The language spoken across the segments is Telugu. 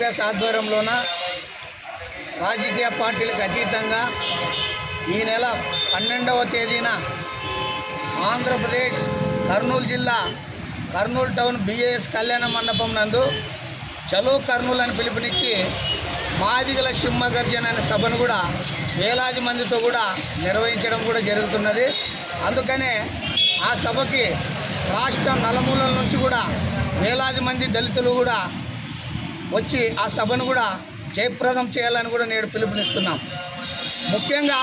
ఎంఆర్పిఎస్ ఆధ్వర్యంలోన రాజకీయ పార్టీలకు అతీతంగా ఈ నెల 12వ తేదీన ఆంధ్రప్రదేశ్ కర్నూలు జిల్లా కర్నూలు టౌన్ బిఏఎస్ కళ్యాణ మండపం నందు చలో కర్నూలు అని పిలుపునిచ్చి మాదిగల సింహగర్జన అనే సభను కూడా వేలాది మందితో కూడా నిర్వహించడం కూడా జరుగుతున్నది. అందుకనే ఆ సభకి రాష్ట్రం నలుమూలల నుంచి కూడా వేలాది మంది దళితులు కూడా వచ్చి ఆ సభను కూడా జయప్రదం చేయాలని కూడా నేడు పిలుపునిస్తున్నాం. ముఖ్యంగా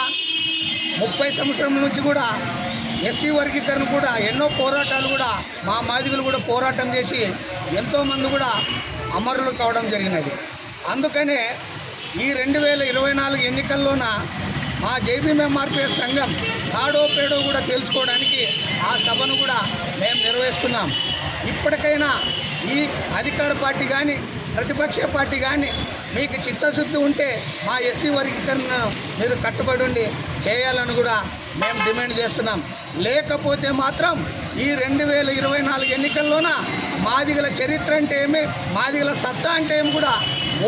30 సంవత్సరం నుంచి కూడా ఎస్సీ వర్గీకరణ కూడా ఎన్నో పోరాటాలు కూడా మా మాదిగలు కూడా పోరాటం చేసి ఎంతోమంది కూడా అమరులు కావడం జరిగినది. అందుకనే ఈ 2024 ఎన్నికల్లోన మా జైబీఎంఆర్పిఎస్ సంఘం తాడో పేడో కూడా తెలుసుకోవడానికి ఆ సభను కూడా మేము నిర్వహిస్తున్నాం. ఇప్పటికైనా ఈ అధికార పార్టీ కానీ ప్రతిపక్ష పార్టీ కానీ మీకు చిత్తశుద్ధి ఉంటే మా ఎస్సీ వర్గీకరణను మీరు కట్టుబడి ఉండి చేయాలని కూడా మేము డిమాండ్ చేస్తున్నాం. లేకపోతే మాత్రం ఈ 2024 ఎన్నికల్లోన మాదిగల చరిత్ర అంటే ఏమి, మాదిగల సత్తా అంటే ఏమి కూడా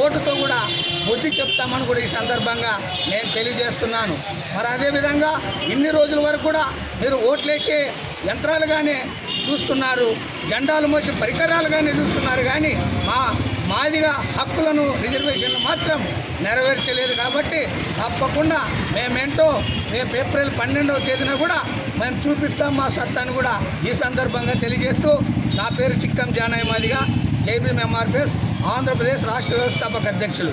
ఓటుతో కూడా బుద్ధి చెప్తామని కూడా ఈ సందర్భంగా నేను తెలియజేస్తున్నాను. మరి అదేవిధంగా ఇన్ని రోజుల వరకు కూడా మీరు ఓట్లేసే యంత్రాలుగానే చూస్తున్నారు, జెండాలు మోసే పరికరాలుగానే చూస్తున్నారు, కానీ మాదిగ హక్కులను రిజర్వేషన్లు మాత్రం నెరవేర్చలేదు. కాబట్టి తప్పకుండా మేమేంటో రేపు ఏప్రిల్ 12వ తేదీన కూడా మేము చూపిస్తాం మా సత్తాను కూడా ఈ సందర్భంగా తెలియజేస్తూ, నా పేరు చిక్కం జానయ్య మాదిగ, జైబీఎంఆర్పిఎస్ ఆంధ్రప్రదేశ్ రాష్ట్ర వ్యవస్థాపక అధ్యక్షులు.